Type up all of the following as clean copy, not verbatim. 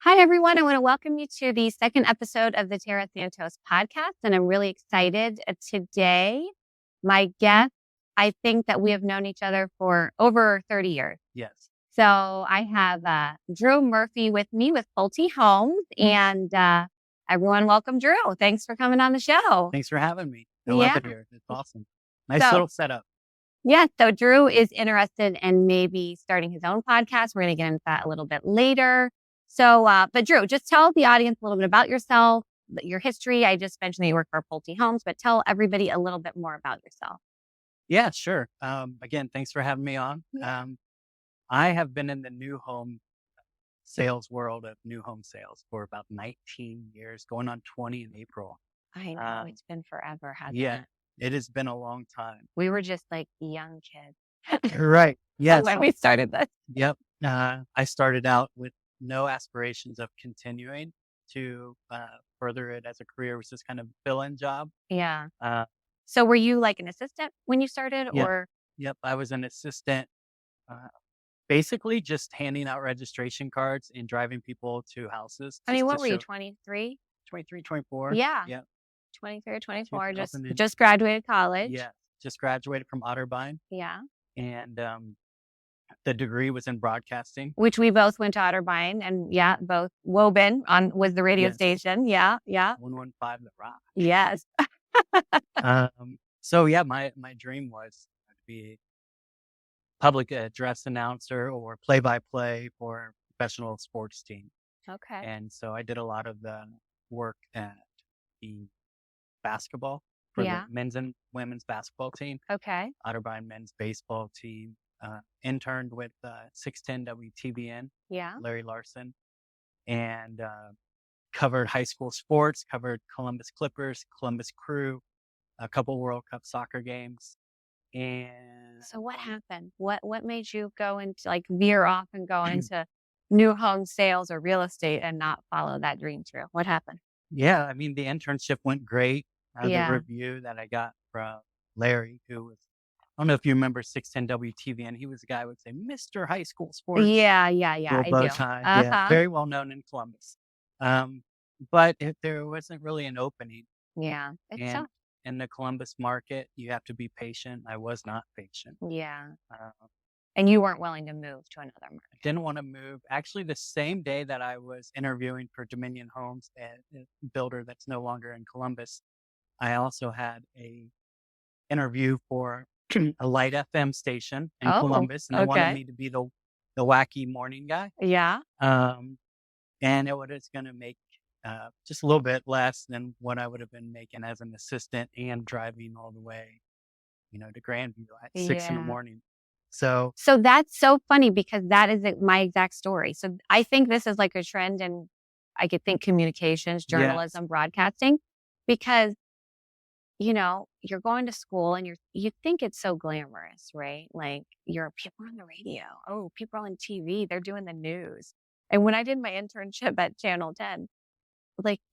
Hi, everyone. I want to welcome you to the second episode of the Tarah podcast. And I'm really excited today. My guest, I think that we have known each other for over 30 years. Yes. So I have Drew Murphy with me with Pulte Homes. And everyone, welcome, Drew. Thanks for coming on the show. Thanks for having me. I love it here. It's awesome. Nice little setup. Yeah. So Drew is interested in maybe starting his own podcast. We're going to get into that a little bit later. So, but Drew, just tell the audience a little bit about yourself, your history. I just mentioned that you work for Pulte Homes, but tell everybody a little bit more about yourself. Yeah, sure. Again, thanks for having me on. I have been in the new home sales world of new home sales for about 19 years, going on 20 in April. I know it's been forever, hasn't Yeah, it? it has been a long time. We were just like young kids. Right. Yes. When we started this. Yep. I started out with no aspirations of continuing to further it as a career. It was just kind of a fill-in job. Yeah. So were you like an assistant when you started or? Yep. I was an assistant, basically just handing out registration cards and driving people to houses. I mean, what were you, 23? 23, 24. Yeah. Yep. 23 or 24, Up and in- just graduated college. Yeah. Just graduated from Otterbein. Yeah. And the degree was in broadcasting. Which we both went to Otterbein and both Woburn was the radio station. Yeah. 115 The Rock. Yes. So yeah, my dream was to be public address announcer or play-by-play for a professional sports team. Okay. And so I did a lot of the work at the basketball for the men's and women's basketball team. Okay. Otterbein men's baseball team. Interned with 610 WTVN. Yeah. Larry Larson. And covered high school sports, covered Columbus Clippers, Columbus Crew, a couple World Cup soccer games. And so what happened? What made you go into veer off and go into new home sales or real estate and not follow that dream through? What happened? Yeah, I mean, the internship went great. The review that I got from Larry, who was, I don't know if you remember 610 WTVN. He was the guy who would say, Mr. High School Sports. Yeah. I bow do. tie. Yeah, very well known in Columbus. But if there wasn't really an opening. Yeah. It's tough. In the Columbus market, you have to be patient. I was not patient. Yeah. And you weren't willing to move to another market. Didn't want to move. Actually, the same day that I was interviewing for Dominion Homes, a builder that's no longer in Columbus, I also had a interview for a light FM station in Columbus, and they wanted me to be the wacky morning guy. Yeah. And it was going to make just a little bit less than what I would have been making as an assistant and driving all the way, to Grandview at 6 in the morning. So that's so funny because that is my exact story. So I think this is like a trend in, I could think communications, journalism, broadcasting, because, you're going to school and you think it's so glamorous, right? Like people on the radio. Oh, people on TV, they're doing the news. And when I did my internship at Channel 10,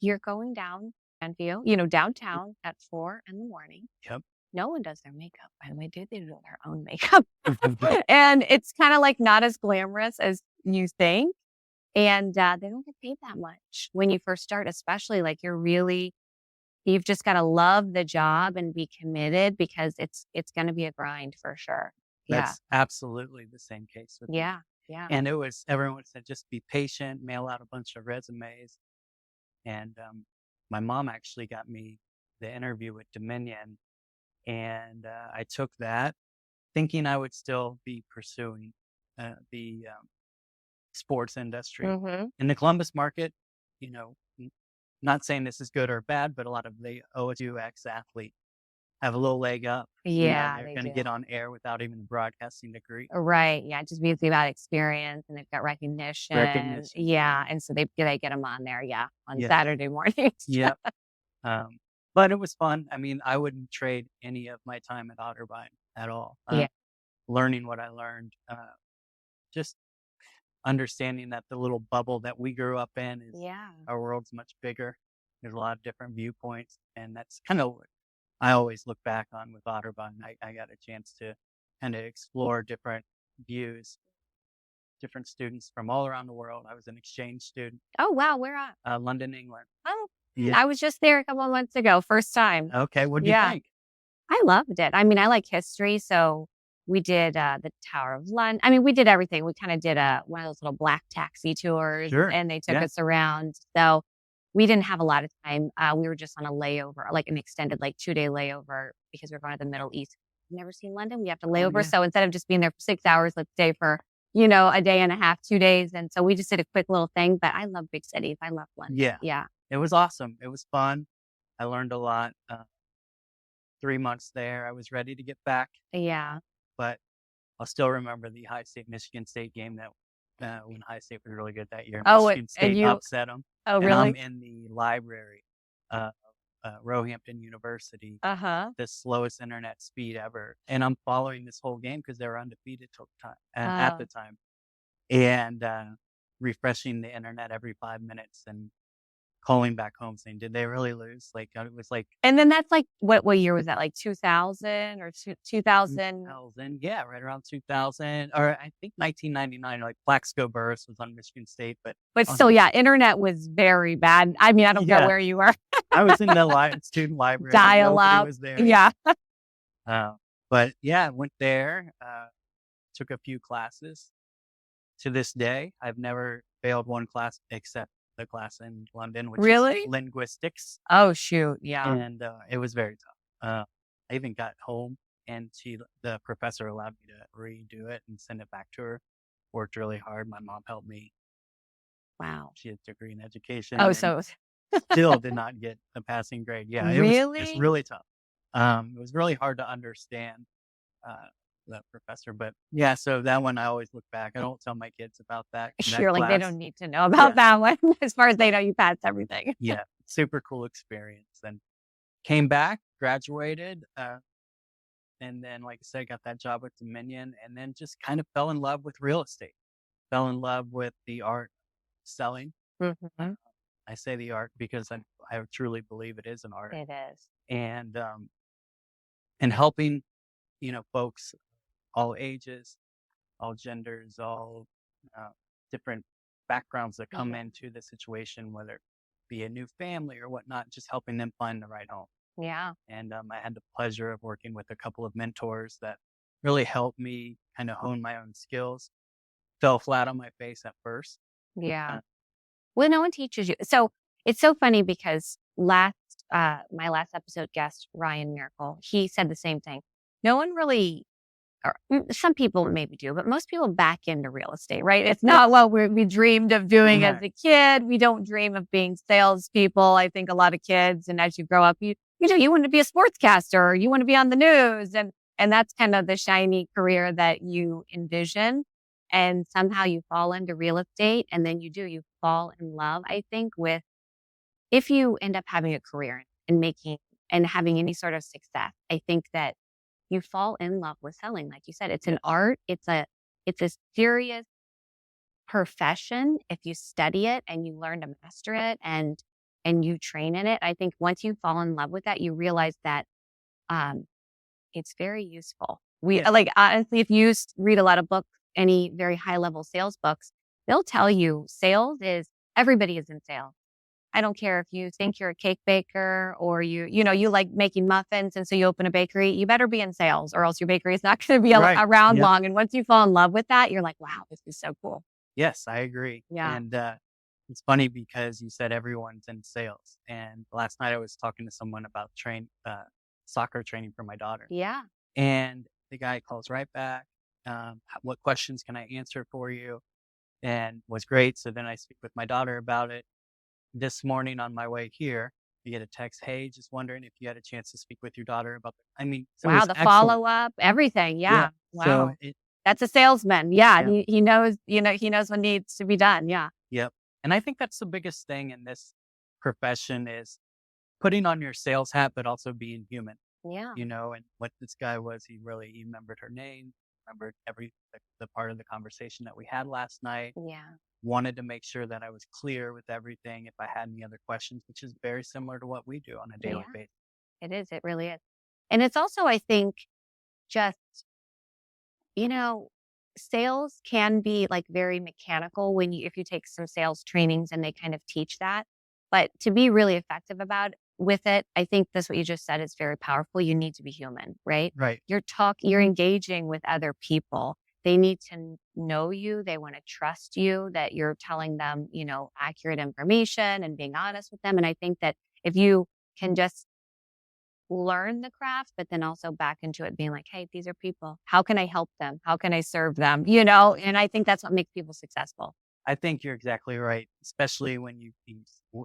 you're going down Grandview, downtown at 4 in the morning. Yep. No one does their makeup, by the way. They do their own makeup. And it's kind of not as glamorous as you think. And they don't get paid that much when you first start, especially you've just got to love the job and be committed because it's going to be a grind for sure. That's absolutely the same case with me. Yeah. And everyone said, just be patient, mail out a bunch of resumes. And my mom actually got me the interview with Dominion. And I took that thinking I would still be pursuing the sports industry. Mm-hmm. In the Columbus market, not saying this is good or bad, but a lot of the OSU ex-athletes have a little leg up. Yeah, they're going to get on air without even a broadcasting degree. Right. Yeah, just because they've got experience and they've got recognition. Yeah, and so they get them on there. Yeah, on Saturday mornings. Yep. But it was fun. I mean, I wouldn't trade any of my time at Otterbein at all. Learning what I learned, just understanding that the little bubble that we grew up in is our world's much bigger. There's a lot of different viewpoints, and that's kind of what I always look back on with Otterbein. I got a chance to kind of explore different views different students from all around the world. I was an exchange student. Oh, wow. Where at? London, England. Oh, Yeah. I was just there a couple of months ago. First time. Okay. What do you think? I loved it. I mean, I like history, so we did the Tower of London. I mean, we did everything. We kind of did one of those little black taxi tours, Sure. and they took Yeah. us around. So we didn't have a lot of time. We were just on a layover, like an extended, like 2-day layover, because we're going to the Middle East. Never seen London. We have to layover. yeah. So instead of just being there for 6 hours, let's stay for a day and a half, 2 days. And so we just did a quick little thing. But I love big cities. I love London. Yeah. Yeah. It was awesome. It was fun. I learned a lot. 3 months there. I was ready to get back, Yeah. but I'll still remember the High State Michigan State game that when High State was really good that year. Oh, Michigan and State you. upset them, Oh, and I'm really? in the library of Roehampton University, Uh-huh. the slowest internet speed ever, and I'm following this whole game because they were undefeated till at the time, and refreshing the internet every 5 minutes and calling back home saying, "Did they really lose?" Like it was like And then that's like what year was that? Like 2000 or 2000? 2000, yeah, right around 2000, or I think 1999. Like Plaxico Burress was on Michigan State, but But still, yeah, internet was very bad. I mean, I don't know yeah, where you were. I was in the student library. Dial Nobody up. was there. Yeah. But yeah, went there, took a few classes. To this day, I've never failed one class except the class in London, which is Really? linguistics, Oh, shoot. Yeah. and it was very tough. I even got home, and the professor allowed me to redo it and send it back to her. Worked really hard. My mom helped me. Wow. She has a degree in education, Oh, and so still did not get a passing grade. Yeah, it's really? really tough. It was really hard to understand that professor, but yeah. So that one I always look back. I don't tell my kids about that You're like, they class. don't need to know about that one. As far as they know, you passed everything. Yeah, super cool experience. And came back, graduated, and then, like I said, got that job with Dominion, and then just kind of fell in love with real estate. Fell in love with the art of selling. Mhm. I say the art because I truly believe it is an art, It is. and helping folks all ages, all genders, all uh, different backgrounds that come Mhm. into the situation, whether it be a new family or whatnot, just helping them find the right home. Yeah. And I had the pleasure of working with a couple of mentors that really helped me kind of hone my own skills. Fell flat on my face at first. Yeah. Uh, Well, no one teaches you. So it's so funny because my last episode guest, Ryan Miracle, he said the same thing. No one really, or some people maybe do, but most people back into real estate, right? It's not what we dreamed of doing as right. a kid. We don't dream of being salespeople. I think a lot of kids, and as you grow up, you want to be a sportscaster, or you want to be on the news, and that's kind of the shiny career that you envision. And somehow you fall into real estate, and then you fall in love, I think, with if you end up having a career and making and having any sort of success, I think that you fall in love with selling. Like you said, it's an art. It's a serious profession if you study it and you learn to master it and you train in it. I think once you fall in love with that, you realize that um, it's very useful. Yeah. Like honestly, if you read a lot of books, any very high level sales books, they'll tell you sales is everybody is in sales. I don't care if you think you're a cake baker or you like making muffins and so you open a bakery, you better be in sales or else your bakery is not going to be Right. around Yep. long. And once you fall in love with that, you're like, wow, this is so cool. Yes, I agree. Yeah. And it's funny because you said everyone's in sales. And last night I was talking to someone about soccer training for my daughter. Yeah. And the guy calls right back. What questions can I answer for you? And was great. So then I speak with my daughter about it. This morning on my way here, you get a text, "Hey, just wondering if you had a chance to speak with your daughter about it Wow. was The excellent." follow up, everything. Yeah. So Wow. That's a salesman. Yeah. yeah, He knows, he knows what needs to be done. Yeah. yep. And I think that's the biggest thing in this profession is putting on your sales hat, but also being human. Yeah. And what this guy was, he remembered her name, remembered the part of the conversation that we had last night. Yeah. Wanted to make sure that I was clear with everything if I had any other questions, which is very similar to what we do on a daily Yeah. basis. It is. It really is. And it's also, I think, just, you know, sales can be like very mechanical if you take some sales trainings and they kind of teach that. But to be really effective with it, I think that's what you just said is very powerful. You need to be human, right? Right. You're engaging with other people. They need to know you. They want to trust you, that you're telling them, accurate information and being honest with them. And I think that if you can just learn the craft, but then also back into it being like, hey, these are people. How can I help them? How can I serve them? And I think that's what makes people successful. I think you're exactly right, especially when you be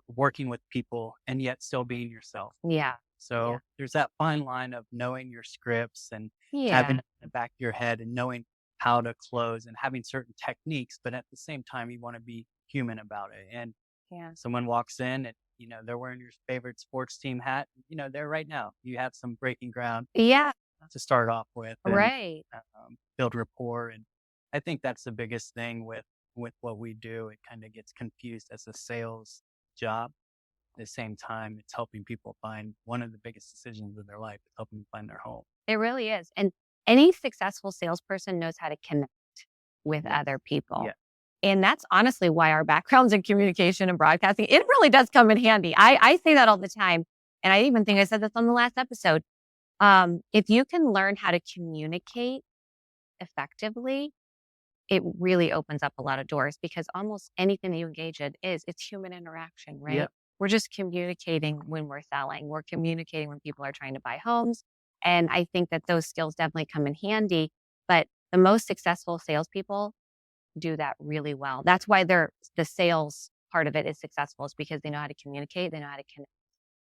working with people and yet still being yourself. Yeah. So there's that fine line of knowing your scripts and Yeah. having it in the back of your head and knowing how to close and having certain techniques, but at the same time, you want to be human about it. And someone walks in and, they're wearing your favorite sports team hat, there right now, you have some breaking ground Yeah. to start off with and Right. build rapport. And I think that's the biggest thing with what we do. It kind of gets confused as a sales job. At the same time, it's helping people find one of the biggest decisions of their life is helping them find their home. It really is. And any successful salesperson knows how to connect with other people. Yeah. And that's honestly why our backgrounds in communication and broadcasting, it really does come in handy. I say that all the time. And I even think I said this on the last episode. If you can learn how to communicate effectively, it really opens up a lot of doors, because almost anything that you engage in it's human interaction, right? Yep. We're just communicating when we're selling. We're communicating when people are trying to buy homes. And I think that those skills definitely come in handy. But the most successful salespeople do that really well. That's why the sales part of it is successful, is because they know how to communicate, they know how to connect,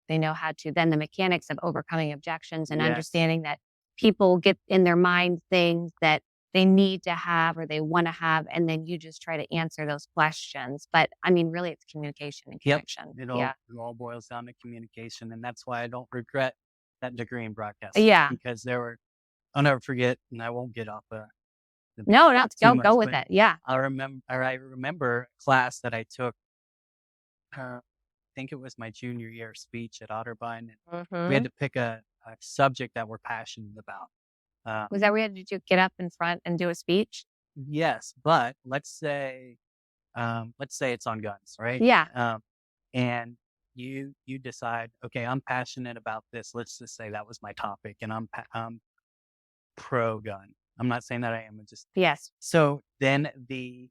they know how to, then the mechanics of overcoming objections and understanding that people get in their mind things that they need to have or they want to have, and then you just try to answer those questions. But I mean, really, it's communication and connection. It all boils down to communication, and that's why I don't regret that degree in broadcasting. Yeah, because I'll never forget, and I won't get off go with it. Yeah, I remember a class that I took. I think it was my junior year speech at Otterbein, and we had to pick a subject that we're passionate about. Was that where you had to get up in front and do a speech? Yes, but let's say it's on guns, right? Yeah. And you decide, okay, I'm passionate about this. Let's just say that was my topic, and I'm pro gun. I'm not saying that I am. Just yes. So then the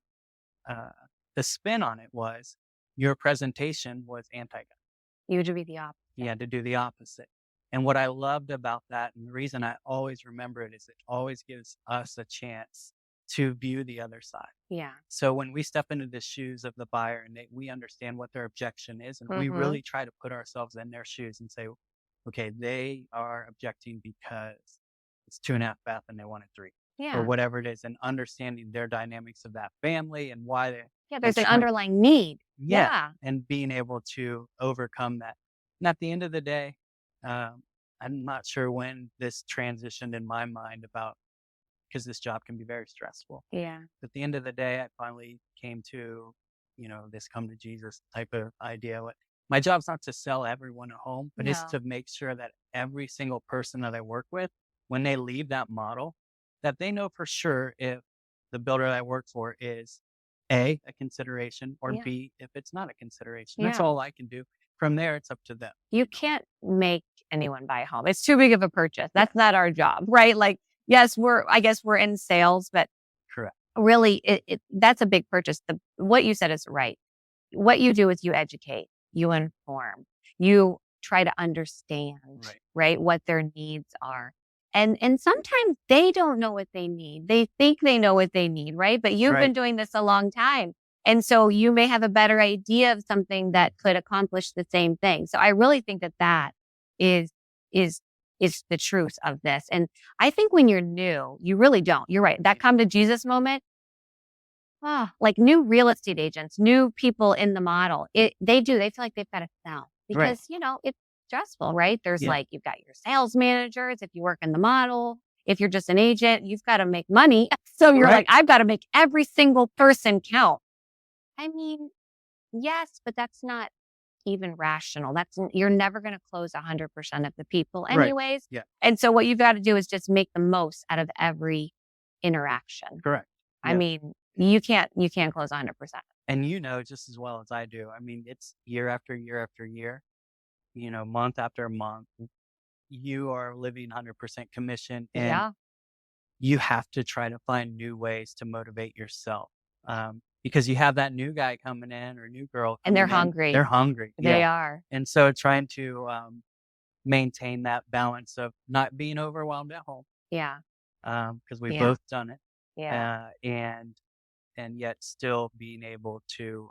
spin on it was your presentation was anti-gun. You had to be the opposite. You had to do the opposite. And what I loved about that, and the reason I always remember it, is it always gives us a chance to view the other side. Yeah. So when we step into the shoes of the buyer and we understand what their objection is, and we really try to put ourselves in their shoes and say, okay, they are objecting because it's 2.5 bath and they wanted 3. Yeah. Or whatever it is, and understanding their dynamics of that family and why they. Yeah, there's an underlying need. Yeah. And being able to overcome that. And at the end of the day, I'm not sure when this transitioned in my mind because this job can be very stressful. Yeah. At the end of the day, I finally came to, this come to Jesus type of idea. My job's not to sell everyone a home, but it's to make sure that every single person that I work with, when they leave that model, that they know for sure if the builder that I work for is A, a consideration, or B, if it's not a consideration. That's all I can do. From there, it's up to them. You can't make anyone buy a home. It's too big of a purchase. That's not our job, right? Like, yes, I guess we're in sales, but correct. Really, that's a big purchase. What you said is right. What you do is you educate, you inform, you try to understand, right, what their needs are. And sometimes they don't know what they need. They think they know what they need, right? But you've been doing this a long time. And so you may have a better idea of something that could accomplish the same thing. So I really think that is the truth of this. And I think when you're new, you really don't. You're right. That come to Jesus moment, like new real estate agents, new people in the model, they feel like they've got to sell because, it's stressful, right? There's you've got your sales managers. If you work in the model, if you're just an agent, you've got to make money. So you're like, I've got to make every single person count. I mean, yes, but that's not even rational. You're never going to close 100% of the people anyways. Yeah. And so what you've got to do is just make the most out of every interaction. Correct. I mean, you can't close 100%. And just as well as I do, I mean, it's year after year after year, month after month, you are living 100% commission, and you have to try to find new ways to motivate yourself. Because you have that new guy coming in or new girl And coming they're in. hungry. They're hungry. They are. And so trying to maintain that balance of not being overwhelmed at home. Yeah. Because we've both done it. Yeah. And yet still being able to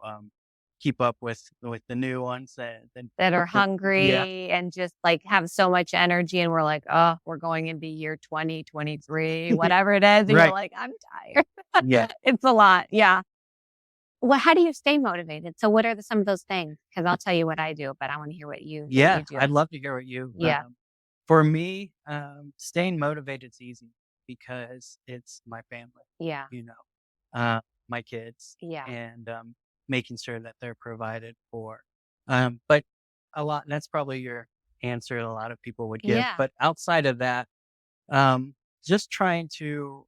keep up with the new ones that are hungry and just like have so much energy. And we're like, oh, we're going into year 2023, whatever it is. And you're like, I'm tired. Yeah. It's a lot. Yeah. Well, how do you stay motivated? So what are some of those things? Because I'll tell you what I do, but I want to hear what you do. I'd love to hear what you. Yeah. For me, staying motivated is easy because it's my family. Yeah. My kids. Yeah. And making sure that they're provided for. But that's probably your answer a lot of people would give. Yeah. But outside of that, just trying to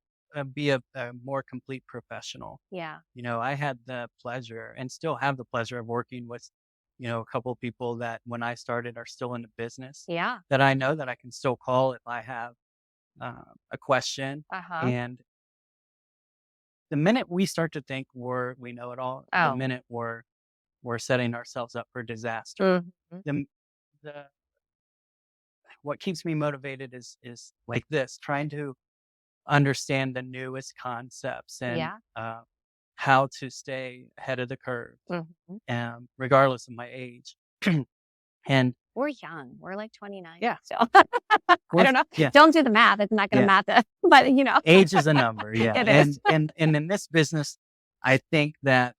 be a more complete professional. Yeah. I had the pleasure and still have the pleasure of working with, a couple of people that when I started are still in the business. Yeah. That I know that I can still call if I have a question. And the minute we start to think we know it all, the minute we're setting ourselves up for disaster. The what keeps me motivated is like this, trying to understand the newest concepts and how to stay ahead of the curve, regardless of my age. And we're young. We're like 29. Yeah. So I don't know. Yeah. Don't do the math. It's not going to math it, but age is a number. Yeah. It is. And in this business, I think that,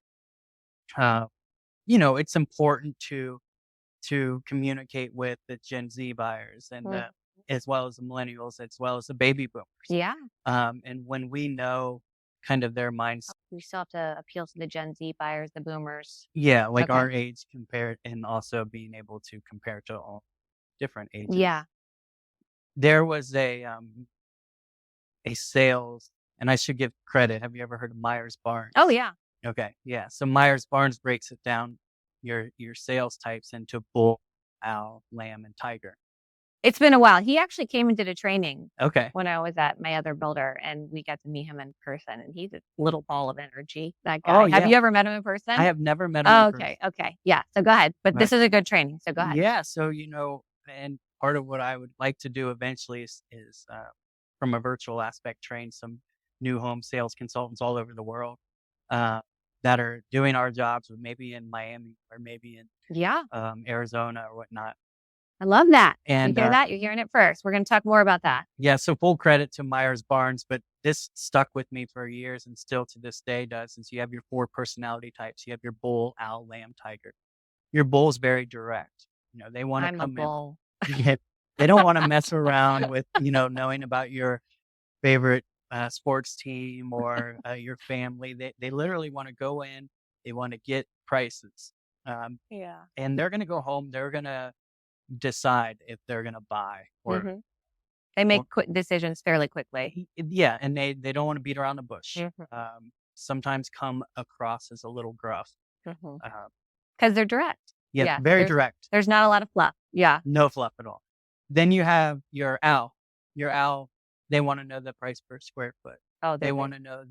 it's important to communicate with the Gen Z buyers and as well as the millennials, as well as the baby boomers. Yeah. And when we know kind of their mindset, we still have to appeal to the Gen Z buyers, the boomers. Yeah, like our age compared, and also being able to compare to all different ages. Yeah. There was a sales, and I should give credit. Have you ever heard of Myers-Barnes? Oh yeah. Okay, yeah. So Myers-Barnes breaks it down, your sales types into bull, owl, lamb, and tiger. It's been a while. He actually came and did a training. Okay. When I was at my other builder, and we got to meet him in person, and he's a little ball of energy. That guy. Oh, yeah. Have you ever met him in person? I have never met him in person. Okay. Yeah. So go ahead. But this is a good training. So go ahead. Yeah. So, and part of what I would like to do eventually is from a virtual aspect, train some new home sales consultants all over the world that are doing our jobs, maybe in Miami or maybe in Arizona or whatnot. I love that. And you hear that? You're hearing it first. We're going to talk more about that. Yeah. So full credit to Myers-Barnes, but this stuck with me for years and still to this day does. Since you have your 4 personality types, you have your bull, owl, lamb, tiger. Your bull is very direct. They want to come I'm a bull. in. They don't want to mess around with, knowing about your favorite sports team or your family. They literally want to go in. They want to get prices. And they're going to go home. They're going to decide if they're going to buy or they make quick decisions fairly quickly. Yeah. And they don't want to beat around the bush. Sometimes come across as a little gruff. Because they're direct. Yeah. Very direct. There's not a lot of fluff. Yeah. No fluff at all. Then you have your owl. Your owl, they want to know the price per square foot. Oh, they want to know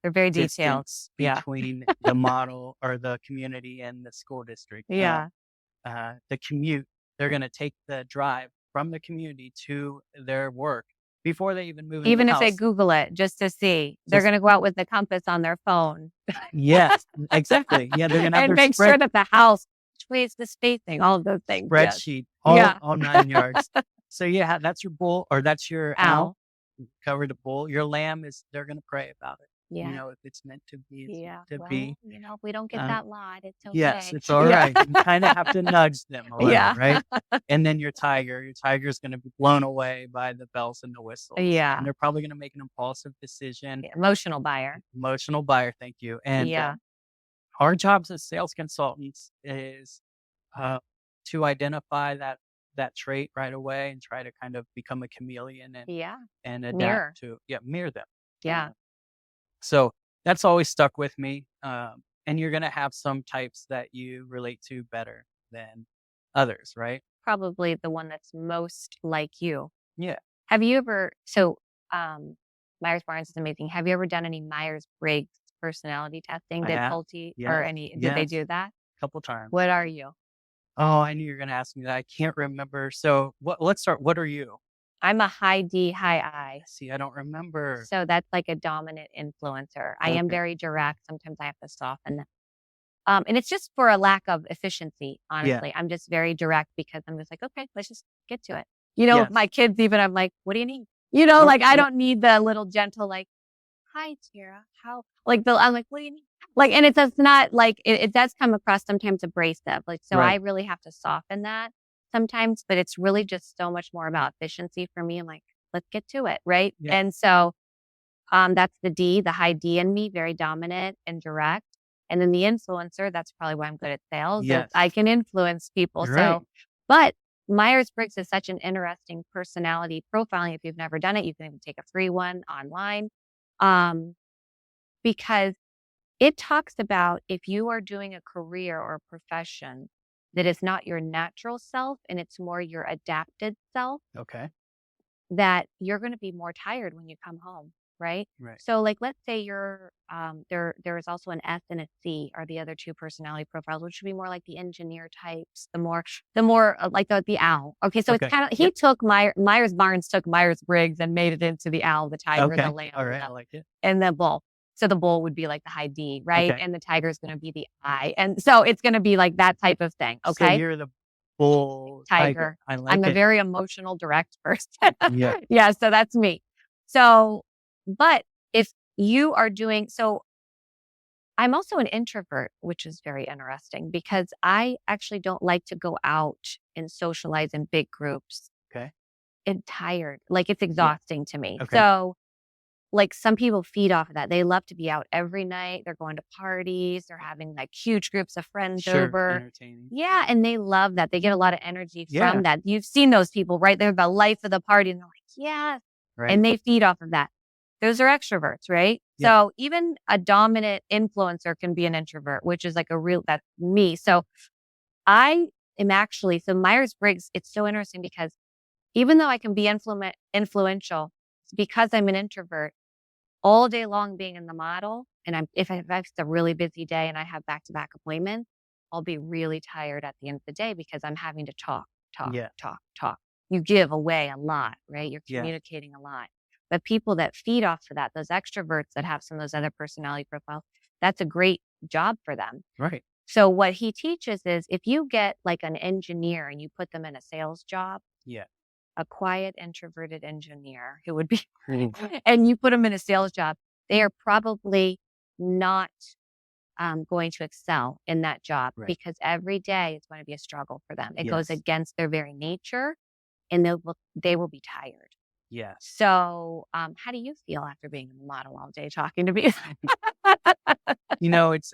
they're very detailed between the model or the community and the school district. Yeah. The commute, they're going to take the drive from the community to their work before they even move. Even if they Google it just to see, they're going to go out with the compass on their phone. Yes, exactly. Yeah, they're going to have and make sure that the house, which way is the spacing, all of those things. Spreadsheet, all 9 yards. So yeah, that's your bull, or that's your owl. Cover the bull. Your lamb they're going to pray about it. Yeah. If it's meant to be, be. If we don't get that lot, it's okay. Yes, it's all right. You kind of have to nudge them a little, right? And then your tiger's going to be blown away by the bells and the whistles. Yeah. And they're probably going to make an impulsive decision. Emotional buyer. Thank you. And our jobs as sales consultants is to identify that trait right away and try to kind of become a chameleon and adapt mirror them. Yeah. So that's always stuck with me. And you're going to have some types that you relate to better than others, right? Probably the one that's most like you. Yeah. Have you ever, so Myers-Briggs is amazing. Have you ever done any Myers-Briggs personality testing? Did Pulte or did they do that? A couple times. What are you? Oh, I knew you were going to ask me that. I can't remember. So let's start. What are you? I'm a high D, high I. See, I don't remember. So that's like a dominant influencer. I am very direct. Sometimes I have to soften that. And it's just for a lack of efficiency, honestly. I'm just very direct because I'm just like, okay, let's just get to it. With my kids, even I'm like, what do you need? Like I don't need the little gentle, like, hi, Tarah. How? I'm like, what do you need? Like, and it's not like it does come across sometimes abrasive. Like, so I really have to soften that sometimes, but it's really just so much more about efficiency for me. I'm like, let's get to it. Right. Yeah. And so, that's the D, the high D in me, very dominant and direct. And then the influencer, that's probably why I'm good at sales. Yes. I can influence people. So, but Myers-Briggs is such an interesting personality profiling. If you've never done it, you can even take a free one online. Because it talks about if you are doing a career or a profession that is not your natural self and it's more your adapted self. Okay. That you're going to be more tired when you come home. Right. So like, let's say you're, there is also an S and a C are the other two personality profiles, which would be more like the engineer types, the more like the owl. Okay. So it's kind of, he took Myers-Barnes took Myers-Briggs and made it into the owl, the tiger, the lamb. All right. I like it. And the bull. So the bull would be like the high D, right? And the tiger is going to be the I. And so it's going to be like that type of thing. Okay. So you're the bull tiger. I'm a very emotional, direct person. Yeah. So that's me. So, but if you are doing, so I'm also an introvert, which is very interesting because I actually don't like to go out and socialize in big groups. Okay. And tired. Like it's exhausting to me. Okay. So like some people feed off of that. They love to be out every night. They're going to parties. They're having like huge groups of friends over. Entertaining. Yeah. And they love that. They get a lot of energy from that. You've seen those people, right? They're the life of the party. And they're like, yes. Right. And they feed off of that. Those are extroverts, right? Yeah. So even a dominant influencer can be an introvert, which is like that's me. So I am actually, so Myers-Briggs, it's so interesting because even though I can be influential, because I'm an introvert, all day long being in the model, and if I've a really busy day and I have back-to-back appointments, I'll be really tired at the end of the day because I'm having to talk. You give away a lot, right? You're communicating a lot. But people that feed off of that, those extroverts that have some of those other personality profiles, that's a great job for them. Right. So what he teaches is if you get like an engineer and you put them in a sales job, a quiet, introverted engineer who would be, and you put them in a sales job, they are probably not going to excel in that job because every day is going to be a struggle for them. It goes against their very nature and they will be tired. Yeah. So, how do you feel after being in the model all day talking to me? It's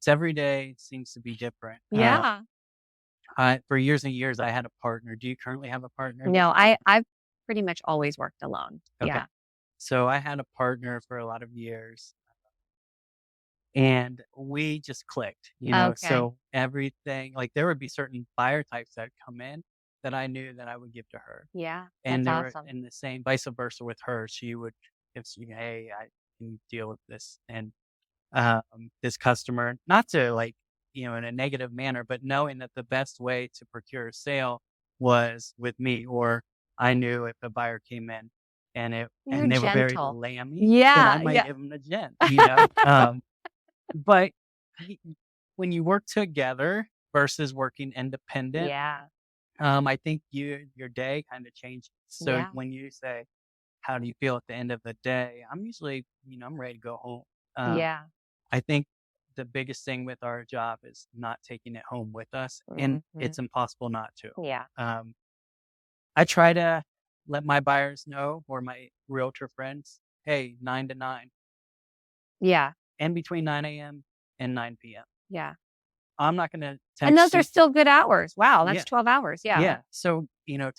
every day. It seems to be different. Yeah. For years and years, I had a partner. Do you currently have a partner? No, I've pretty much always worked alone. Okay. Yeah. So I had a partner for a lot of years. And we just clicked, so everything, like there would be certain buyer types that come in that I knew that I would give to her. Yeah. And that's awesome. And the same vice versa with her. She would give, hey, I can deal with this. And this customer, not to like, in a negative manner, but knowing that the best way to procure a sale was with me, or I knew if a buyer came in and they were very lammy, then I might give them a gent, but when you work together versus working independent, I think your day kind of changes. So when you say, how do you feel at the end of the day? I'm usually, I'm ready to go home. I think the biggest thing with our job is not taking it home with us, and it's impossible not to. Yeah. I try to let my buyers know, or my realtor friends, hey, 9 to 9. Yeah. And between 9 a.m. and 9 p.m. Yeah. I'm not going to text. And those are still good hours. Wow. That's 12 hours. Yeah. Yeah. So,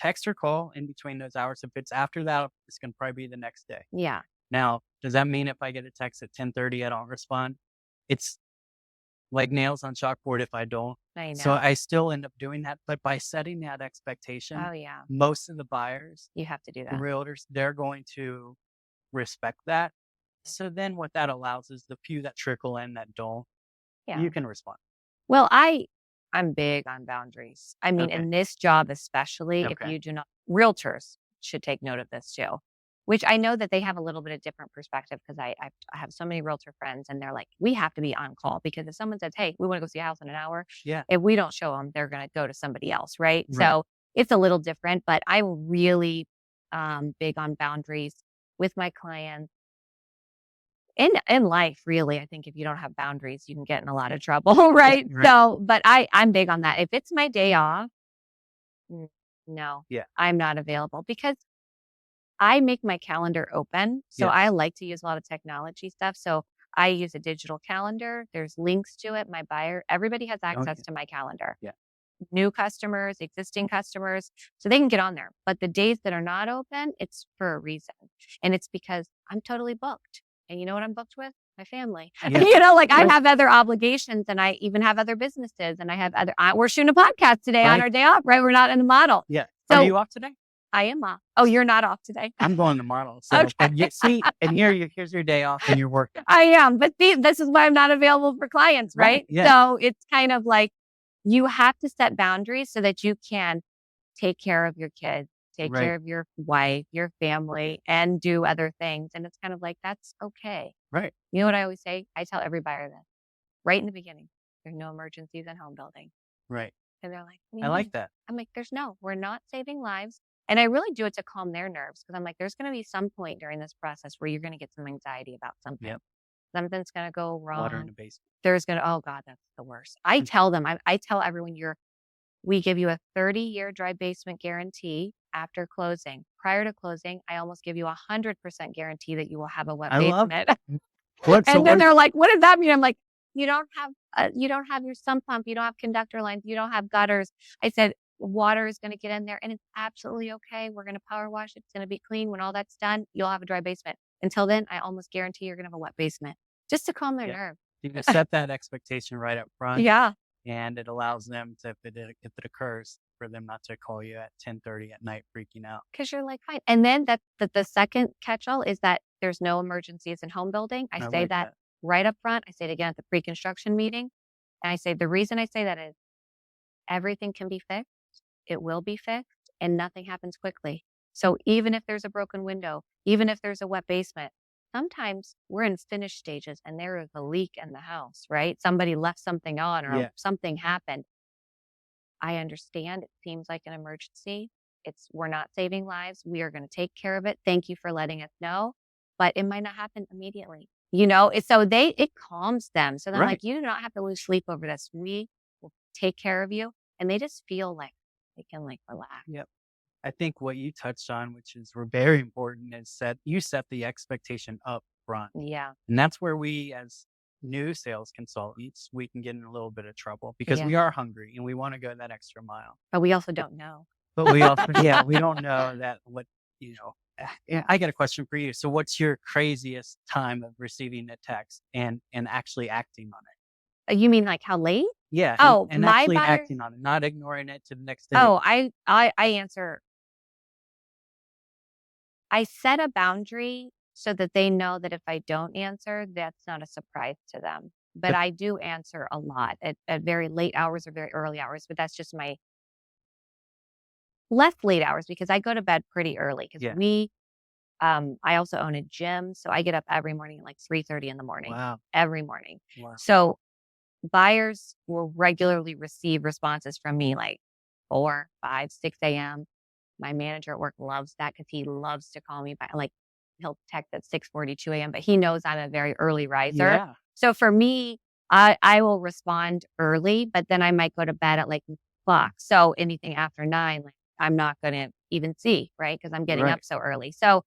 text or call in between those hours. If it's after that, it's going to probably be the next day. Yeah. Now, does that mean if I get a text at 10:30, I don't respond? It's like nails on chalkboard if I don't. I So know. I still end up doing that. But by setting that expectation, Oh, yeah. most of the buyers, You have to do that. realtors, they're going to respect that. So then what that allows is the few that trickle in that don't, Yeah. you can respond. Well, I'm big on boundaries. I mean, Okay. in this job especially, if Okay. you do not, realtors should take note of this too, which I know that they have a little bit of different perspective because I have so many realtor friends and they're like, we have to be on call because if someone says, hey, we want to go see a house in an hour, Yeah. if we don't show them, they're going to go to somebody else, right? Right. So it's a little different, but I'm really big on boundaries with my clients. In life, really, I think if you don't have boundaries, you can get in a lot of trouble, right? right. So, but I'm big on that. If it's my day off, no, Yeah. I'm not available because I make my calendar open. So I Yes. like to use a lot of technology stuff. So I use a digital calendar. There's links to it. My buyer, everybody has access Okay. to my calendar. Yeah. New customers, existing customers, so they can get on there. But the days that are not open, it's for a reason. And it's because I'm totally booked. And you know what I'm booked with? My family. Yeah. You know, like I Right. have other obligations and I even have other businesses and I have other, we're shooting a podcast today on Right. our day off, right? We're not in the model. Yeah. So Are you off today? I am off. Oh, you're not off today. I'm going to model. So, Okay. but you see, and here's your day off and you're working. I am, but see, this is why I'm not available for clients, right? Yeah. So it's kind of like you have to set boundaries so that you can take care of your kids, take Right. care of your wife, your family, and do other things. And it's kind of like, that's okay. Right. You know what I always say? I tell every buyer this right in the beginning. There's no emergencies in home building. Right. And they're like, what do I you like mean? that. I'm like, we're not saving lives. And I really do it to calm their nerves because I'm like, there's going to be some point during this process where you're going to get some anxiety about something. Yep. Something's going to go Water in wrong. the basement. There's going to, oh God, that's the worst. I tell them, I tell everyone we give you a 30-year dry basement guarantee after closing. Prior to closing, I almost give you 100% guarantee that you will have a wet I love basement. what. So And then what? they're like, what does that mean? I'm like, you don't have your sump pump. You don't have conductor lines. You don't have gutters. I said, water is going to get in there and it's absolutely okay. We're going to power wash it. It's going to be clean. When all that's done, you'll have a dry basement. Until then, I almost guarantee you're going to have a wet basement just to calm their Yeah. nerves. You can set that expectation right up front. Yeah. And it allows them to, if it occurs, for them not to call you at 10:30 at night freaking out. Because you're like, fine. And then the second catch-all is that there's no emergencies in home building. I say like that right up front. I say it again at the pre-construction meeting. And I say, the reason I say that is everything can be fixed. It will be fixed and nothing happens quickly. So even if there's a broken window, even if there's a wet basement, sometimes we're in finish stages and there is a leak in the house, right? Somebody left something on or Yeah. something happened. I understand it seems like an emergency. We're not saving lives. We are going to take care of it. Thank you for letting us know, but it might not happen immediately. You know, so it calms them. So they're Right. like, you do not have to lose sleep over this. We will take care of you. And they just feel like they can like relax. Yep. I think what you touched on, which is very important, is you set the expectation up front. Yeah. And that's where we, as new sales consultants, we can get in a little bit of trouble because Yeah. we are hungry and we want to go that extra mile. But we also don't know. But we also, yeah, we don't know that I got a question for you. So what's your craziest time of receiving a text and actually acting on it? You mean like how late? Yeah. Oh, and my actually buyer. acting on it, not ignoring it to the next day. Oh, I answer. I set a boundary so that they know that if I don't answer, that's not a surprise to them. But I do answer a lot at very late hours or very early hours. But that's just my less late hours because I go to bed pretty early because I also own a gym. So I get up every morning at like 3:30 in the morning. Wow. Every morning. Wow. So buyers will regularly receive responses from me like 4, 5, 6 a.m. My manager at work loves that because he loves to call me by like he'll text at 6:42 a.m. But he knows I'm a very early riser. Yeah. So for me, I will respond early, but then I might go to bed at like o'clock. So anything after 9, like I'm not going to even see, right? Because I'm getting up so early. So,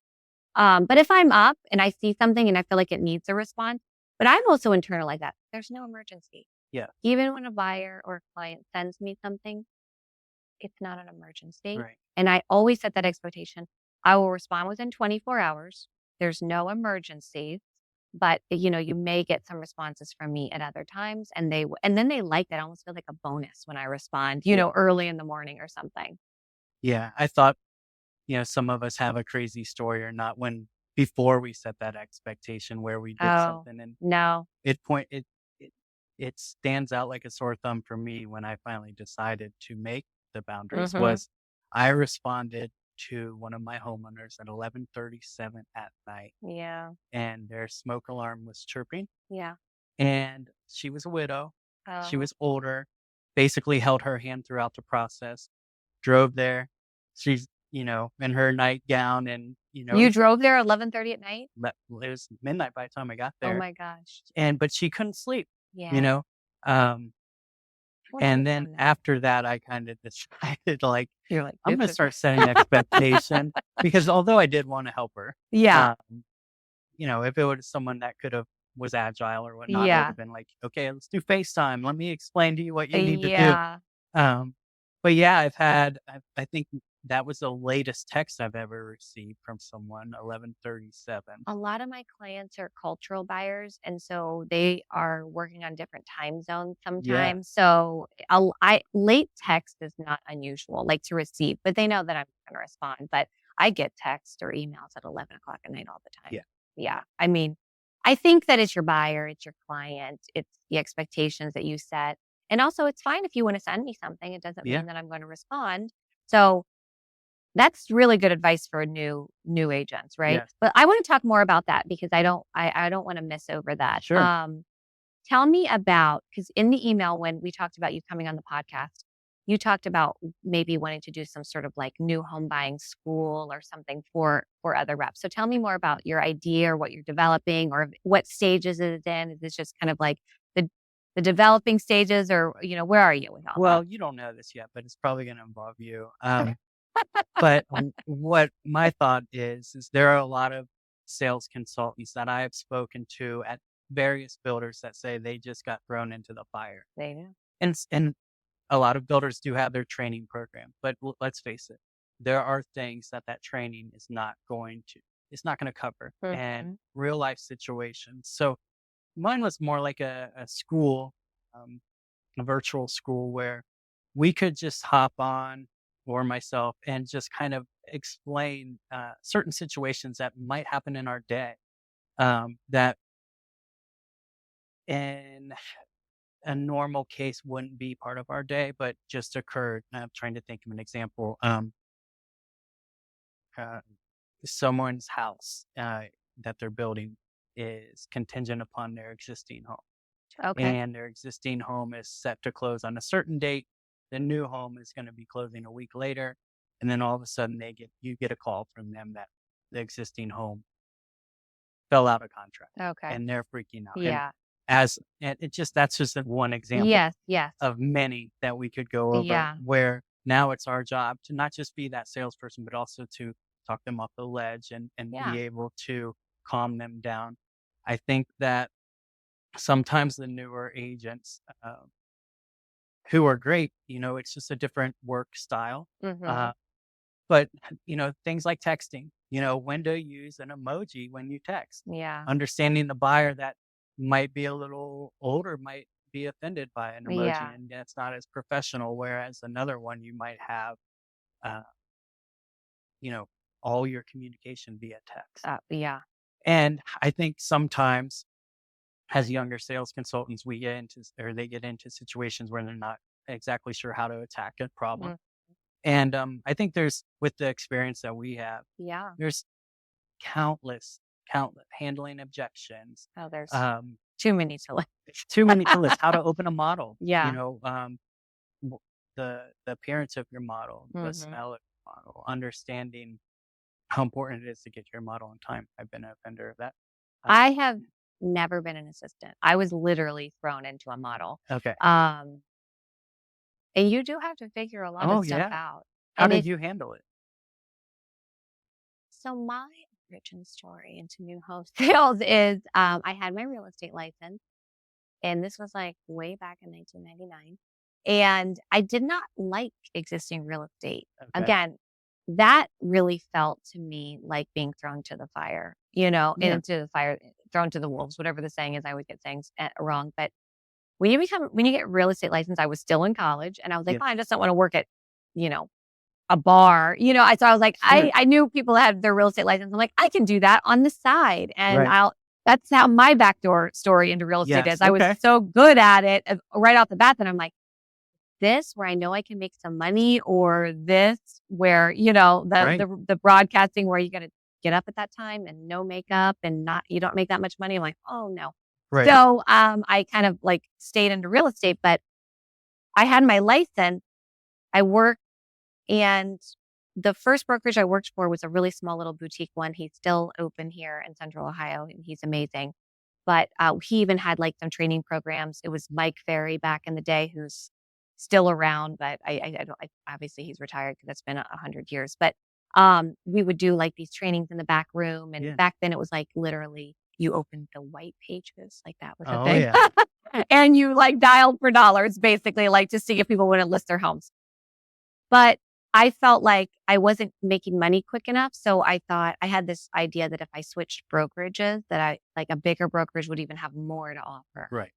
but if I'm up and I see something and I feel like it needs a response, but I'm also internalized that there's no emergency. Yeah. Even when a buyer or a client sends me something, it's not an emergency. Right. And I always set that expectation. I will respond within 24 hours. there's no emergencies, but you may get some responses from me at other times, and then they like that. I almost feel like a bonus when I respond, early in the morning or something. Yeah, I thought, some of us have a crazy story or not before we set that expectation where we did Oh, something and no. it it stands out like a sore thumb for me when I finally decided to make the boundaries Mm-hmm. was I responded to one of my homeowners at 11:37 at night, Yeah. and their smoke alarm was chirping, Yeah. and she was a widow. She Oh. was older, basically held her hand throughout the process, drove there. She's, in her nightgown and, You drove there 11:30 at night? it was midnight by the time I got Oh there. my gosh. But she couldn't sleep, you Yeah. know? Um, What and is then on that? after that, I kinda decided, like, You're like, I'm this gonna is start setting expectation because although I did wanna help her, Yeah. if it was someone that was agile or whatnot, I would Yeah. have been like, "Okay, let's do FaceTime. Let me explain to you what you need to do." Yeah. Um, but yeah, I think that was the latest text I've ever received from someone, 11:37. A lot of my clients are cultural buyers, and so they are working on different time zones Yeah, sometimes. So late text is not unusual, like to receive, but they know that I'm going to respond. But I get texts or emails at 11 o'clock at night all the yeah, time. Yeah. I mean, I think that it's your buyer, it's your client, it's the expectations that you set. And also, it's fine if you want to send me something. It doesn't yeah, mean that I'm going to respond. So that's really good advice for new agents, right? yes. But I wanna talk more about that because I don't wanna miss over that. Sure. Tell me about because in the email when we talked about you coming on the podcast, you talked about maybe wanting to do some sort of, like, new home buying school or something for other reps. So tell me more about your idea or what you're developing or what stages is it in? Is this just kind of like the the developing stages or, where are you with all that? Well, you don't know this yet, but it's probably gonna involve you. But what my thought is there are a lot of sales consultants that I have spoken to at various builders that say they just got thrown into the fire. They do. And a lot of builders do have their training program, but let's face it, there are things that training it's not gonna cover and Mhm. real life situations. So mine was more like a school, um, a virtual school where we could just hop on or myself and just kind of explain certain situations that might happen in our day that in a normal case wouldn't be part of our day, but just occurred. I'm trying to think of an example. Uh, Someone's house that they're building is contingent upon their existing home. Okay. And their existing home is set to close on a certain date. The new home is going to be closing a week later, and then all of a sudden you get a call from them that the existing home fell out of contract, Okay. and they're freaking out. Yeah. And that's just one example Yes, yes. of many that we could go over. Yeah. Where now it's our job to not just be that salesperson, but also to talk them off the ledge and Yeah. be able to calm them down. I think that sometimes the newer agents who are great, it's just a different work style. Mhm. Uh, but, things like texting, when to use an emoji when you text, Yeah. understanding the buyer that might be a little older might be offended by an emoji Yeah. and that's not as professional. Whereas another one you might have, uh, you know, all your communication via text. Yeah. And I think sometimes as younger sales consultants, they get into situations where they're not exactly sure how to attack a problem. Mm. And I think with the experience that we have, Yeah. there's countless handling objections. Oh, there's Um, too many to list. it's too many to list. How to open a model, Yeah. w- the appearance of your model, the Mhm. smell of your model, understanding how important it is to get your model on time. I've been a vendor of that. Uh, I have never been an assistant. I was literally thrown into a model. okay. Um, and you do have to figure a lot of Oh stuff yeah. out. How And did it's you handle it? so my origin story into new home sales is I had my real estate license. And this was like way back in 1999. And I did not like existing real estate. Okay. Again, that really felt to me like being thrown to the fire. and into the fire, thrown to the wolves, whatever the saying is. I always get sayings wrong. But when you get a real estate license, I was still in college and I was like, I just don't want to work at, a bar, so I was like, I knew people that had their real estate license. I'm like, I can do that on the side. And that's how my backdoor story into real estate is. I was so good at it right off the bat that I'm like, this where I know I can make some money, or this where, the broadcasting where you got to get up at that time and no makeup and you don't make that much money. I'm like, oh no. Right. So, I kind of like stayed into real estate, but I had my license. I worked, and the first brokerage I worked for was a really small little boutique one. He's still open here in Central Ohio, and he's amazing. But he even had like some training programs. It was Mike Ferry back in the day, who's still around, but I don't. Obviously, he's retired because that's been 100 years. But we would do like these trainings in the back room, and back then it was like literally you opened the white pages, like that was a thing. Yeah. And you like dialed for dollars, basically, like to see if people wouldn't list their homes. But I felt like I wasn't making money quick enough. So I thought I had this idea that if I switched brokerages, that a bigger brokerage would even have more to offer. Right.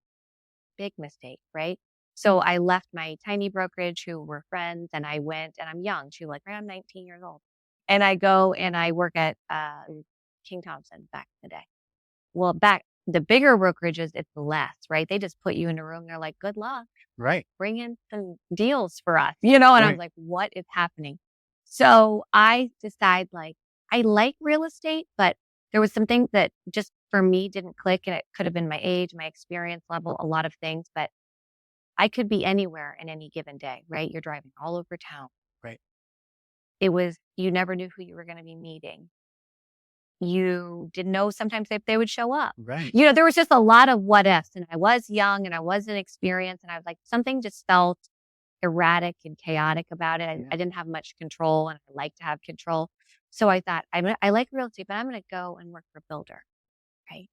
Big mistake, right? So I left my tiny brokerage, who were friends, and I went, and I'm young too, like I'm 19 years old. And I go and I work at King Thompson back in the day. Well, the bigger brokerages, it's less, right? They just put you in a room. They're like, good luck. Right. Bring in some deals for us, and I was like, what is happening? So I decide I like real estate, but there was some things that just for me didn't click, and it could have been my age, my experience level, a lot of things, but I could be anywhere in any given day, right? You're driving all over town. Right. You never knew who you were going to be meeting. You didn't know sometimes if they would show up. Right. There was just a lot of what ifs, and I was young and I wasn't experienced, and I was like, something just felt erratic and chaotic about it. I didn't have much control, and I like to have control. So I thought, I like real estate, but I'm going to go and work for a builder. Right.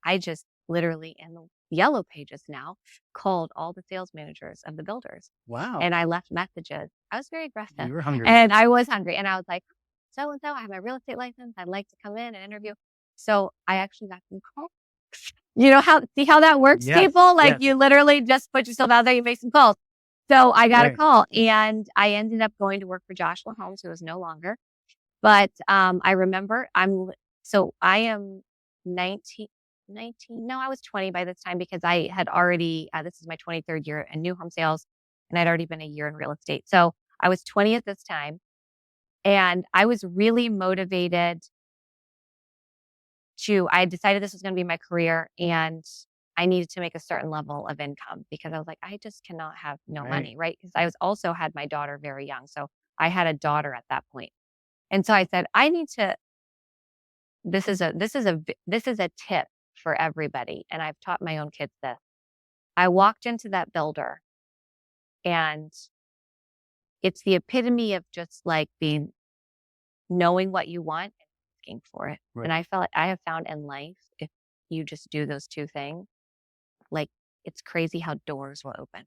I just literally in the yellow pages now called all the sales managers of the builders. Wow. And I left messages. I was very aggressive. You were hungry. And I was hungry. And I was like, so-and-so, I have my real estate license. I'd like to come in and interview. So I actually got some calls. See how that works, people? You literally just put yourself out there, you make some calls. So I got a call, and I ended up going to work for Joshua Homes, who is no longer. But I remember I am 19. No, I was 20 by this time, because I had already, this is my 23rd year in new home sales, and I'd already been a year in real estate. So I was 20 at this time, and I was really motivated I decided this was going to be my career, and I needed to make a certain level of income, because I was like, I just cannot have no money, right? Because I also had my daughter very young. So I had a daughter at that point. And so I said, I need to, this is a tip for everybody. And I've taught my own kids this. I walked into that builder, and it's the epitome of just knowing what you want and asking for it. Right. And I felt like I have found in life, if you just do those two things, it's crazy how doors will open.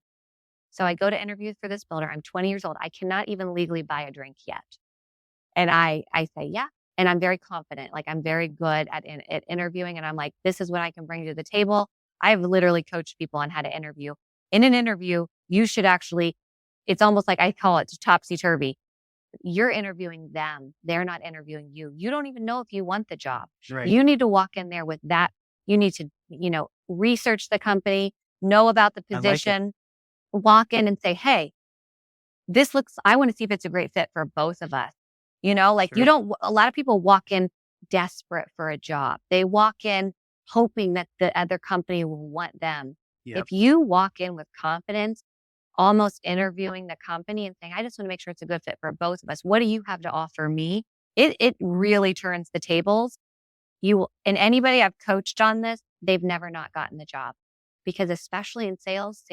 So I go to interview for this builder. I'm 20 years old. I cannot even legally buy a drink yet. And I say, yeah. And I'm very confident. I'm very good at interviewing. And I'm like, this is what I can bring to the table. I've literally coached people on how to interview. In an interview, you should it's almost like I call it topsy-turvy. You're interviewing them. They're not interviewing you. You don't even know if you want the job. Right. You need to walk in there with that. You need to, research the company, know about the position, walk in and say, hey, I want to see if it's a great fit for both of us. Sure. A lot of people walk in desperate for a job. They walk in hoping that the other company will want them. Yep. If you walk in with confidence, almost interviewing the company and saying, I just want to make sure it's a good fit for both of us. What do you have to offer me? It really turns the tables. And anybody I've coached on this, they've never not gotten the job. Because especially in sales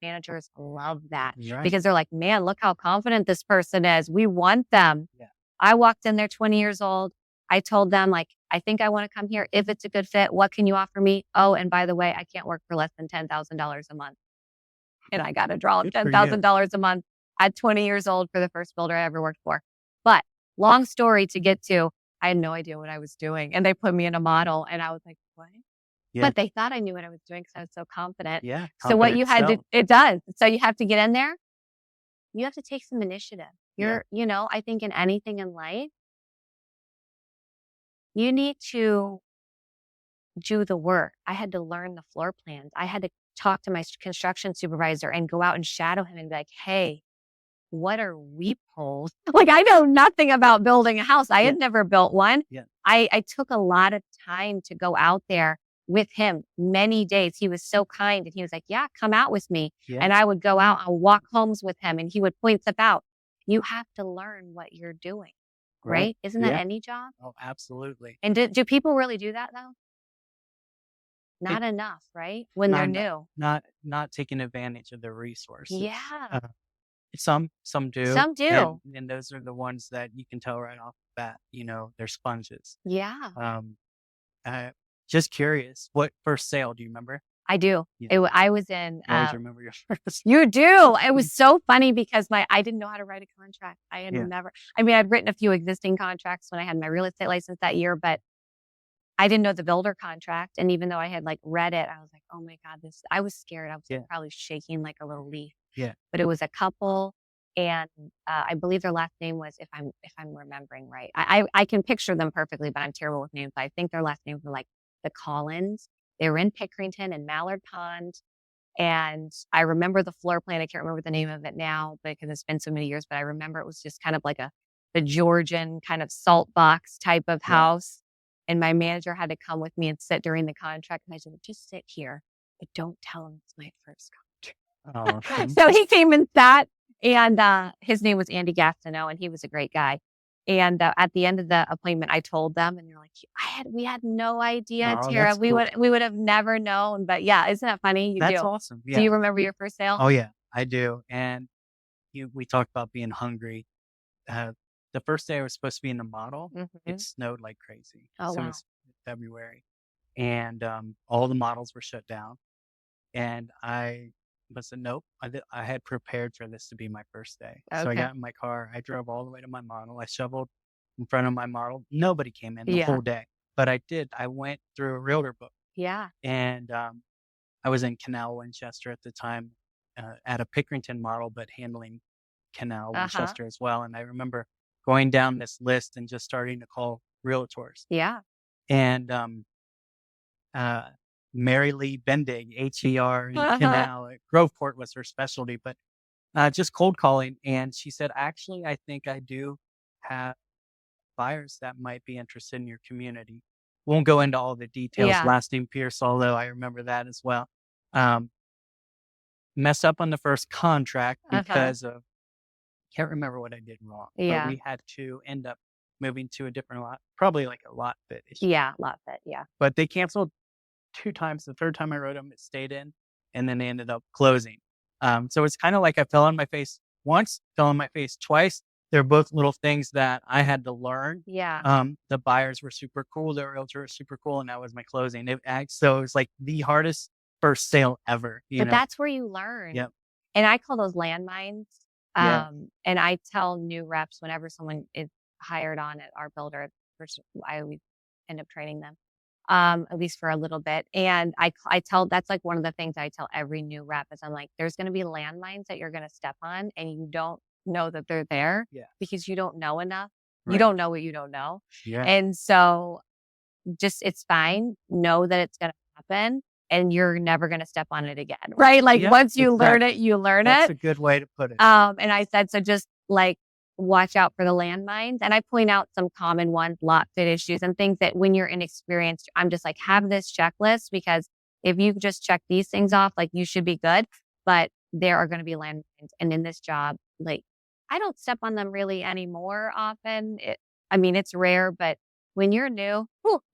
managers love that. Right. Because they're like, man, look how confident this person is. We want them. Yeah. I walked in there 20 years old. I told them, I think I want to come here. If it's a good fit, what can you offer me? Oh, and by the way, I can't work for less than $10,000 a month. And I got to draw $10,000 a month at 20 years old for the first builder I ever worked for. But long story to get to, I had no idea what I was doing. And they put me in a model and I was like, what? Yeah. But they thought I knew what I was doing because I was so confident. Yeah. So what Confident you had to, self. it does. So you have to get in there. You have to take some initiative. Yeah. I think in anything in life, you need to do the work. I had to learn the floor plans. I had to talk to my construction supervisor and go out and shadow him and be like, hey, what are weep holes? Like, I know nothing about building a house. I Yeah. had never built one. Yeah. I took a lot of time to go out there with him, many days. He was so kind and he was like, yeah, come out with me. Yeah. And I would go out and walk homes with him and he would point stuff out. You have to learn what you're doing, right? Isn't that Yeah. any job? Oh, absolutely. And do people really do that though? Not It- enough, right? When they're new. Not taking advantage of the resources. Yeah. Some do. Some do. And those are the ones that you can tell right off the bat, they're sponges. Yeah. Just curious, what first sale do you remember? I do. Yeah. I was in. You always remember your first. You do. It was so funny because I didn't know how to write a contract. I had Yeah. never. I mean, I'd written a few existing contracts when I had my real estate license that year, but I didn't know the builder contract. And even though I had like read it, I was like, oh my God, I was scared. I was like, probably shaking like a little leaf. Yeah. But it was a couple. And I believe their last name was, if I'm remembering right, I can picture them perfectly, but I'm terrible with names. I think their last names were like the Collins. They were in Pickerington and Mallard Pond. And I remember the floor plan. I can't remember the name of it now because it's been so many years, but I remember it was just kind of like the Georgian kind of salt box type of house. And my manager had to come with me and sit during the contract. And I said, just sit here, but don't tell him it's my first contract. So he came and sat, and his name was Andy Gastineau, and he was a great guy. And at the end of the appointment, I told them, and they're like, we had no idea, Tarah. We would have never known. But yeah, isn't that funny? That's awesome. Yeah. Do you remember your first sale? Oh yeah, I do. And we talked about being hungry. The first day I was supposed to be in the model, it snowed like crazy. Oh, so wow. it was February. And all the models were shut down. And I said, nope, I had prepared for this to be my first day. So I got in my car. I drove all the way to my model. I shoveled in front of my model. Nobody came in the whole day. But I did. I went through a realtor book. Yeah. And I was in Canal Winchester at the time at a Pickerington model, but handling Canal Winchester as well. And I remember going down this list and just starting to call realtors. Yeah. And Mary Lee Bendig, HER in Canal, Groveport was her specialty, but just cold calling. And she said, actually, I think I do have buyers that might be interested in your community. Won't go into all the details. Last name Pierce, although I remember that as well. Messed up on the first contract because of, can't remember what I did wrong. But we had to end up moving to a different lot, probably like a lot fit issue. Yeah, lot fit, yeah. But they canceled 2 times. The third time I wrote them, it stayed in, and then they ended up closing. So it's kind of like I fell on my face once, fell on my face twice. They're both little things that I had to learn. Yeah. The buyers were super cool. The realtor was super cool, and that was my closing. So it was like the hardest first sale ever. But that's where you learn. Yep. And I call those landmines. And I tell new reps whenever someone is hired on at our builder, I always end up training them, at least for a little bit. And I tell, that's like one of the things I tell every new rep is I'm like, there's going to be landmines that you're going to step on and you don't know that they're there because you don't know enough. Right. You don't know what you don't know. Yeah. And so it's fine. Know that it's going to happen. And you're never going to step on it again, right? Like once you learn it, you learn it. That's a good way to put it. And I said, so just like watch out for the landmines. And I point out some common ones, lot fit issues and things that when you're inexperienced, I'm just like, have this checklist because if you just check these things off, like you should be good, but there are going to be landmines. And in this job, like I don't step on them really anymore often. It's rare, but when you're new,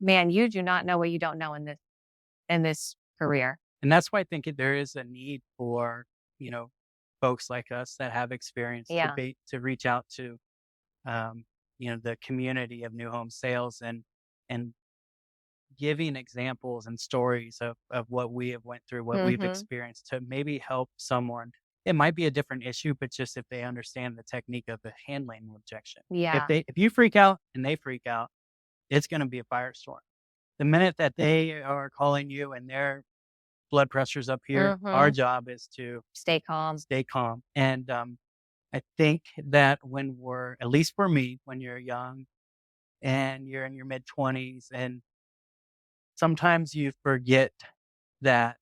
man, you do not know what you don't know in this career. And that's why I think there is a need for, folks like us that have experience to reach out to, the community of new home sales and giving examples and stories of what we have went through, what we've experienced to maybe help someone. It might be a different issue, but just if they understand the technique of the handling rejection. Yeah. If you freak out and they freak out, it's going to be a firestorm. The minute that they are calling you and their blood pressure's up here, our job is to stay calm. And I think that when at least for me, when you're young and you're in your mid 20s, and sometimes you forget that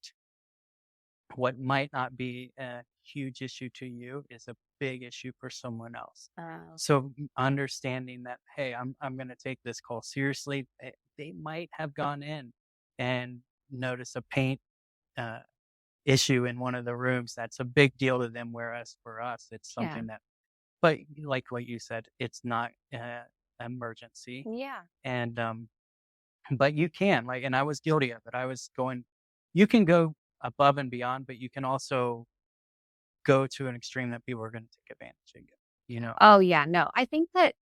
what might not be a huge issue to you is a big issue for someone else. So understanding that, hey, I'm going to take this call seriously. They might have gone in and noticed a paint issue in one of the rooms. That's a big deal to them. Whereas for us, it's something that, but like what you said, it's not emergency. Yeah. And but you can, like, and I was guilty of it. You can go above and beyond, but you can also go to an extreme that people are going to take advantage of you. Oh, yeah. No, I think that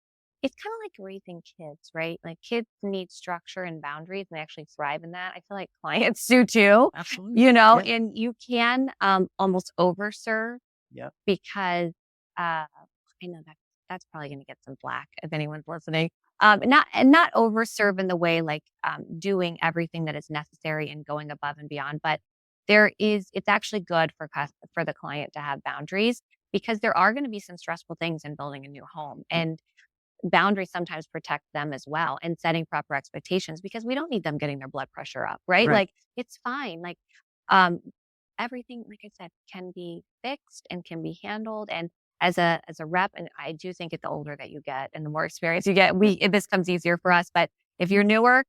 it's kind of like raising kids, right? Like kids need structure and boundaries, and they actually thrive in that. I feel like clients do too, Absolutely. and you can almost overserve because I know that's probably going to get some flack if anyone's listening. Not overserve in the way like doing everything that is necessary and going above and beyond, but it's actually good for the client to have boundaries, because there are going to be some stressful things in building a new home, and boundaries sometimes protect them as well, and setting proper expectations, because we don't need them getting their blood pressure up, right? Like it's fine. Like everything, like I said, can be fixed and can be handled. And as a rep, and I do think the older that you get and the more experience you get, this comes easier for us. But if you're newer,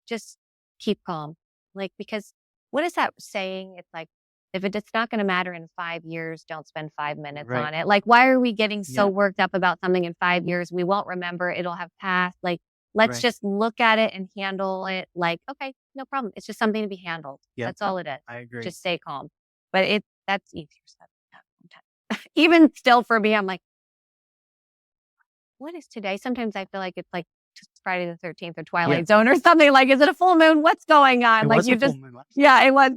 just keep calm. Like, because what is that saying? It's like, if it's not going to matter in 5 years, don't spend 5 minutes on it. Like, why are we getting so worked up about something in 5 years? We won't remember. It'll have passed. Like, let's just look at it and handle it. Like, okay, no problem. It's just something to be handled. That's all it is. I agree. Just stay calm. But that's easier said than done. Even still for me, I'm like, what is today? Sometimes I feel like it's like Friday the 13th or Twilight Zone or something. Like, is it a full moon? What's going on? It like was it was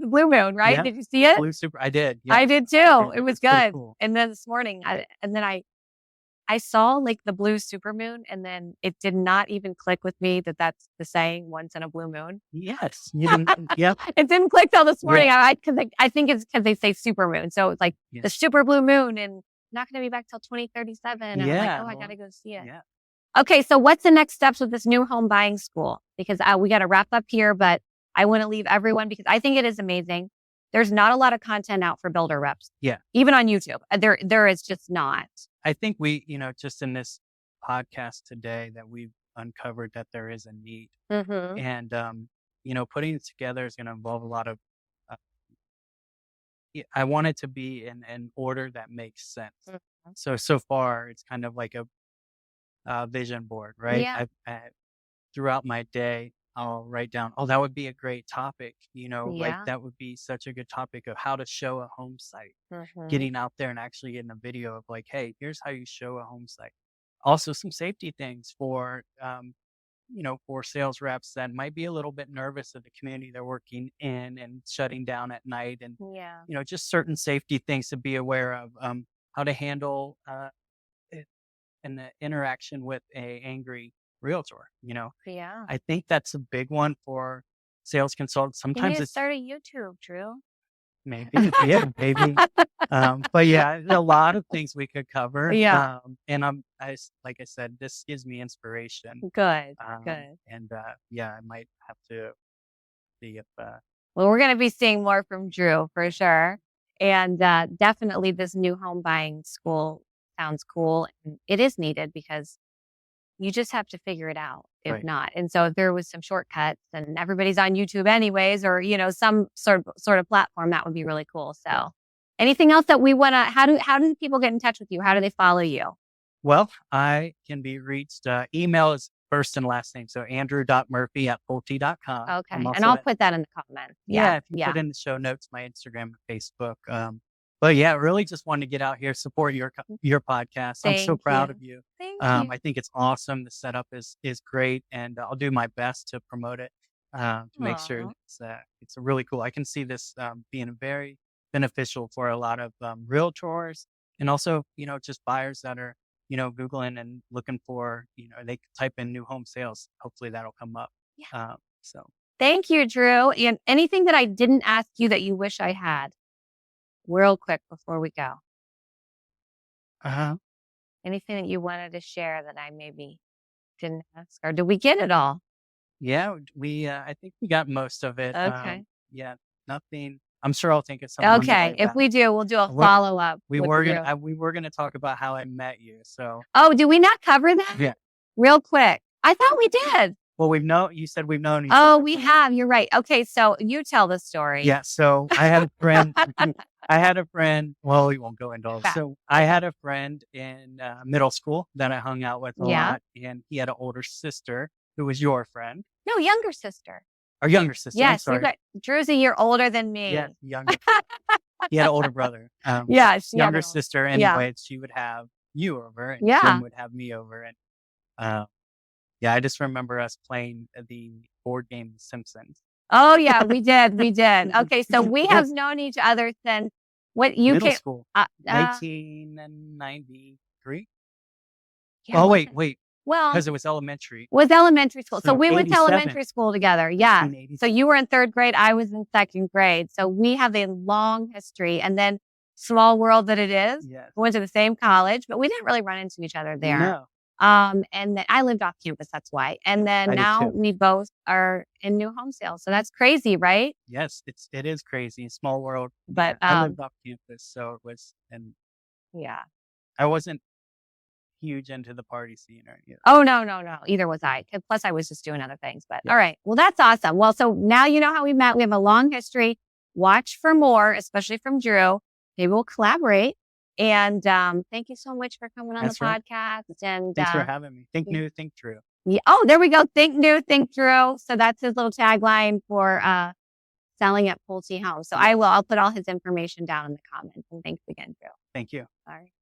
blue moon, right? Did you see it? Blue super. I did. I did too. It was good. Cool. And then this morning, I saw like the blue supermoon, and then it did not even click with me that that's the saying, once in a blue moon. Yes. You didn't, It didn't click till this morning. I think it's because they say supermoon. So it's like the super blue moon, and not going to be back till 2037. And I'm like, I got to go see it. Yeah. Okay, so what's the next steps with this new home buying school? Because we got to wrap up here, but I want to leave everyone, because I think it is amazing. There's not a lot of content out for builder reps. Yeah. Even on YouTube. There is just not. I think we, just in this podcast today, that we've uncovered that there is a need. And, putting it together is going to involve a lot of, I want it to be in an order that makes sense. So far, it's kind of like a vision board, right? Yeah. Throughout my day, I'll write down, that would be a great topic. Like that would be such a good topic of how to show a home site, getting out there and actually getting a video of like, hey, here's how you show a home site. Also some safety things for, for sales reps that might be a little bit nervous of the community they're working in and shutting down at night, and, just certain safety things to be aware of, how to handle, and the interaction with a angry realtor. I think that's a big one for sales consultants. Sometimes it's start a YouTube, Drew. Maybe, maybe. But a lot of things we could cover. Yeah. And like I said, this gives me inspiration. Good. And I might have to see if. Well, we're going to be seeing more from Drew for sure. And definitely this new home buying school sounds cool. And it is needed, because you just have to figure it out if not. And so if there was some shortcuts, and everybody's on YouTube anyways, or, some sort of platform, that would be really cool. So anything else that we want to, how do people get in touch with you? How do they follow you? Well, I can be reached. Email is first and last name. So andrew.murphy@pulte.com. Okay. And I'll put that in the comments. If you put in the show notes, my Instagram and Facebook. But really just wanted to get out here, support your podcast. I'm so proud of you. Thank you. I think it's awesome. The setup is great, and I'll do my best to promote it, to make sure it's really cool. I can see this being very beneficial for a lot of realtors, and also, just buyers that are, Googling and looking for, they type in new home sales. Hopefully that'll come up. Yeah. So Thank you, Drew. And anything that I didn't ask you that you wish I had, real quick before we go. Anything that you wanted to share that I maybe didn't ask, or did we get it all? Yeah, I think we got most of it. Okay. Yeah, nothing. I'm sure I'll think of something. Okay. If we do, we'll do a follow-up. We were gonna talk about how I met you. So. Oh, did we not cover that? Yeah. Real quick. I thought we did. Well, you said we've known each other. Oh, other. we have. You're right. Okay, so you tell the story. Yeah. So I had a friend. Well, we won't go into all this. So I had a friend in middle school that I hung out with a lot, and he had an older sister who was your friend. No, younger sister. Or younger sister. Yes, Drew's a year older than me. Yeah, younger. He had an older brother. Yes, younger sister. Anyway, she would have you over, and Jim would have me over, and I just remember us playing the board game Simpsons. Oh yeah, we did. Okay, so we have known each other since middle school, 1993. Yeah, oh wait. Well, because it was elementary. school. So we went to elementary school together. Yeah. So you were in 3rd grade. I was in 2nd grade. So we have a long history. And then small world that it is. Yes. We went to the same college, but we didn't really run into each other there. No. And then I lived off campus. That's why. And then now we both are in new home sales. So that's crazy, right? Yes, it is crazy. Small world. But I lived off campus, so it was, and I wasn't huge into the party scene or anything. Oh, no. Either was I. Plus, I was just doing other things. But all right. Well, that's awesome. Well, so now you know how we met. We have a long history. Watch for more, especially from Drew. Maybe we'll collaborate. And thank you so much for coming on the podcast. And thanks for having me. Think new, think Drew. Yeah. Oh, there we go. Think new, think Drew. So that's his little tagline for selling at Pulte Homes. So I'll put all his information down in the comments. And thanks again, Drew. Thank you. All right.